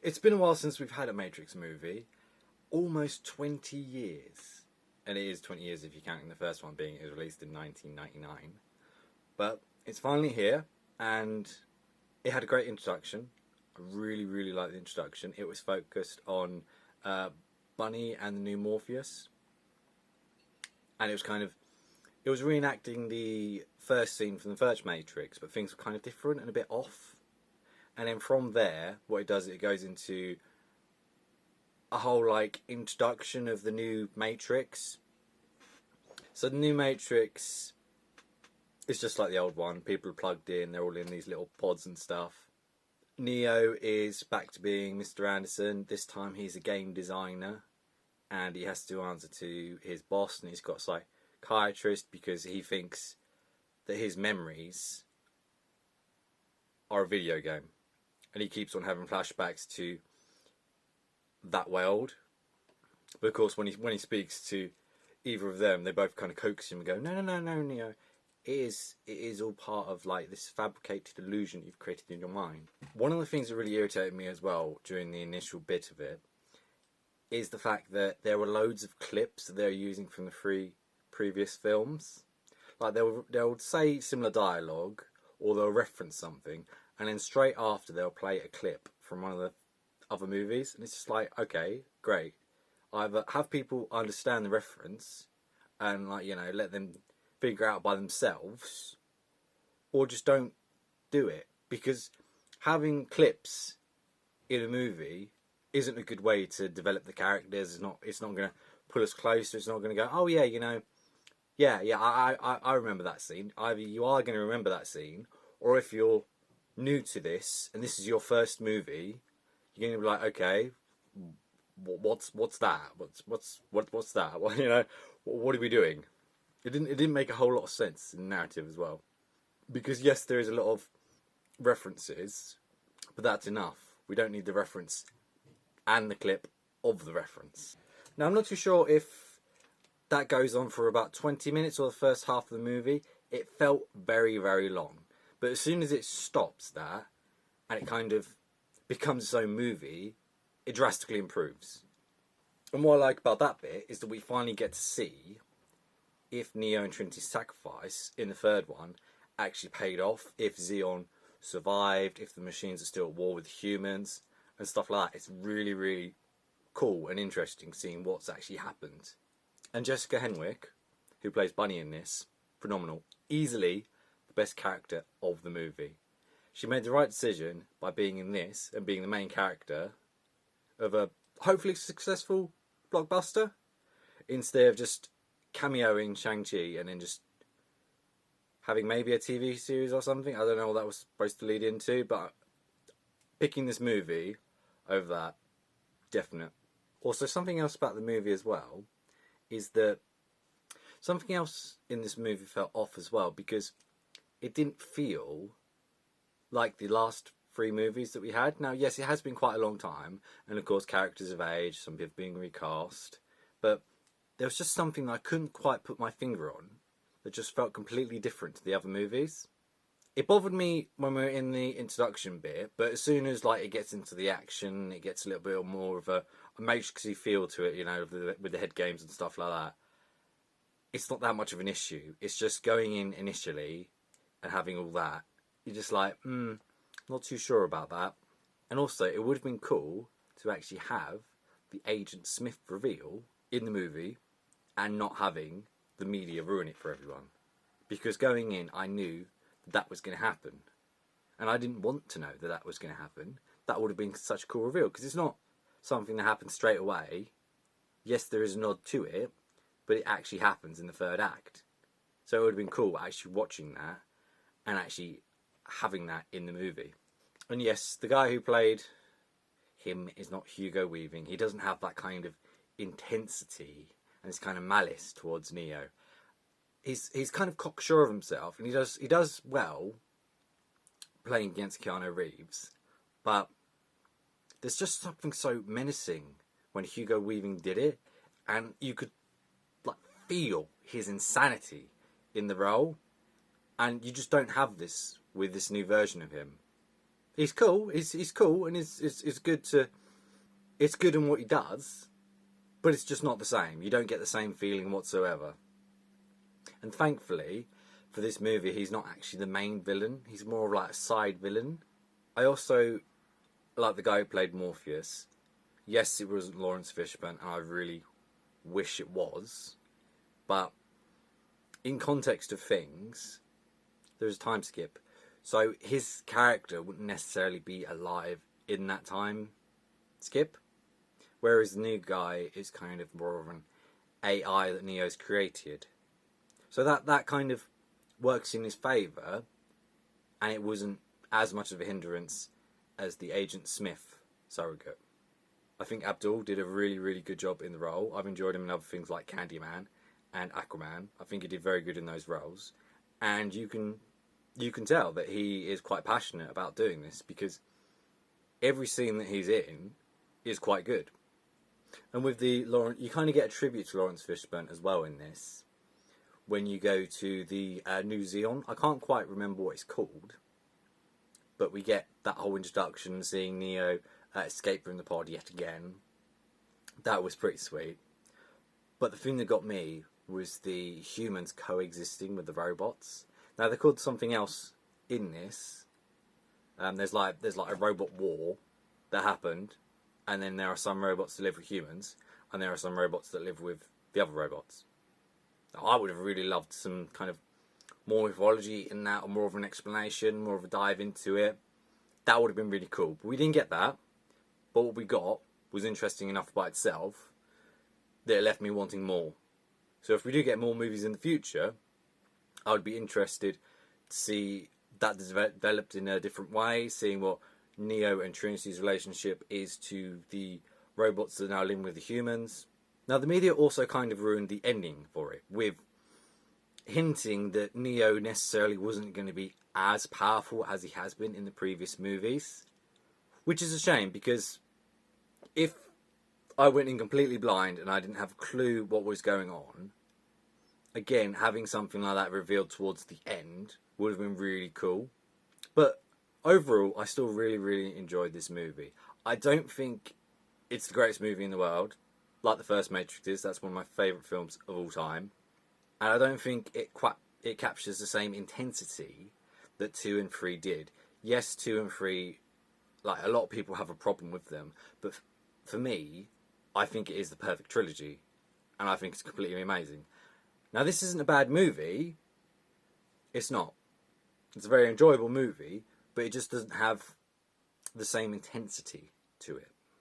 It's been a while since we've had a Matrix movie. Almost 20 years. And it is 20 years if you're counting the first one being it was released in 1999. But it's finally here, and it had a great introduction. I really, really liked the introduction. It was focused on Bunny and the new Morpheus. And it was reenacting the first scene from the first Matrix, but things were kind of different and a bit off. And then from there, what it does, it goes into a whole introduction of the new Matrix. So the new Matrix is just like the old one. People are plugged in, they're all in these little pods and stuff. Neo is back to being Mr. Anderson. This time he's a game designer, and he has to answer to his boss, and he's got a psychiatrist because he thinks that his memories are a video game. And he keeps on having flashbacks to that world. But of course, when he speaks to either of them, they both kind of coax him and go, no, Neo. It is all part of this fabricated illusion you've created in your mind. One of the things that really irritated me as well during the initial bit of it is the fact that there were loads of clips that they're using from the 3 previous films. They'll say similar dialogue, or they'll reference something, and then straight after they'll play a clip from one of the other movies, and it's just okay, great. Either have people understand the reference and let them figure out by themselves, or just don't do it, because having clips in a movie isn't a good way to develop the characters. It's not going to pull us closer. It's not going to go, oh yeah, I remember that scene. Either you are going to remember that scene, or if you're new to this and this is your first movie, you're going to be like, okay, what's that? What's that? Well, what are we doing? It didn't make a whole lot of sense in the narrative as well, because yes, there is a lot of references, but that's enough. We don't need the reference and the clip of the reference. Now, I'm not too sure if that goes on for about 20 minutes or the first half of the movie. It felt very, very long. But as soon as it stops that, and it kind of becomes its own movie, it drastically improves. And what I like about that bit is that we finally get to see if Neo and Trinity's sacrifice in the third one actually paid off, if Xeon survived, if the machines are still at war with humans, and stuff like that. It's really, really cool and interesting seeing what's actually happened. And Jessica Henwick, who plays Bunny in this, phenomenal. Easily best character of the movie. She made the right decision by being in this and being the main character of a hopefully successful blockbuster, instead of just cameoing Shang-Chi and then just having maybe a TV series or something. I don't know what that was supposed to lead into, but picking this movie over that, definite. Also, something else about the movie as well is that something else in this movie felt off as well, because it didn't feel like the last 3 movies that we had. Now, yes, it has been quite a long time, and of course characters have aged, some people being recast, but there was just something that I couldn't quite put my finger on that just felt completely different to the other movies. It bothered me when we were in the introduction bit, but as soon as it gets into the action, it gets a little bit more of a Matrixy feel to it, with the head games and stuff like that. It's not that much of an issue. It's just going in initially and having all that, you're just not too sure about that. And also, it would have been cool to actually have the Agent Smith reveal in the movie and not having the media ruin it for everyone. Because going in, I knew that was going to happen. And I didn't want to know that was going to happen. That would have been such a cool reveal, because it's not something that happens straight away. Yes, there is a nod to it, but it actually happens in the third act. So it would have been cool actually watching that and actually having that in the movie. And yes, the guy who played him is not Hugo Weaving. He doesn't have that kind of intensity and this kind of malice towards Neo. He's kind of cocksure of himself, and he does well playing against Keanu Reeves, but there's just something so menacing when Hugo Weaving did it, and you could feel his insanity in the role. And you just don't have this with this new version of him. He's cool. He's cool, and it's good to. It's good in what he does, but it's just not the same. You don't get the same feeling whatsoever. And thankfully, for this movie, he's not actually the main villain. He's more of like a side villain. I also like the guy who played Morpheus. Yes, it wasn't Lawrence Fishburne, and I really wish it was. But in context of things, there's a time skip. So his character wouldn't necessarily be alive in that time skip. Whereas the new guy is kind of more of an AI that Neo's created. So that kind of works in his favour, and it wasn't as much of a hindrance as the Agent Smith surrogate. I think Abdul did a really, really good job in the role. I've enjoyed him in other things like Candyman and Aquaman. I think he did very good in those roles. And you can tell that he is quite passionate about doing this, because every scene that he's in is quite good. And with the Lawrence, you kind of get a tribute to Lawrence Fishburne as well in this. When you go to the New Zeon, I can't quite remember what it's called, but we get that whole introduction, seeing Neo escape from the pod yet again. That was pretty sweet. But the thing that got me was the humans coexisting with the robots. Now they're called something else in this. There's like a robot war that happened, and then there are some robots that live with humans, and there are some robots that live with the other robots. Now, I would have really loved some kind of more mythology in that, or more of an explanation, more of a dive into it. That would have been really cool. But we didn't get that. But what we got was interesting enough by itself that it left me wanting more. So if we do get more movies in the future, I would be interested to see that developed in a different way, seeing what Neo and Trinity's relationship is to the robots that are now living with the humans. Now, the media also kind of ruined the ending for it, with hinting that Neo necessarily wasn't going to be as powerful as he has been in the previous movies. Which is a shame, because if I went in completely blind and I didn't have a clue what was going on, again, having something like that revealed towards the end would have been really cool. But overall, I still really, really enjoyed this movie. I don't think it's the greatest movie in the world, like the first Matrix is. That's one of my favourite films of all time. And I don't think it captures the same intensity that 2 and 3 did. Yes, 2 and 3, like, a lot of people have a problem with them, but for me, I think it is the perfect trilogy, and I think it's completely amazing. Now, this isn't a bad movie. It's not. It's a very enjoyable movie, but it just doesn't have the same intensity to it.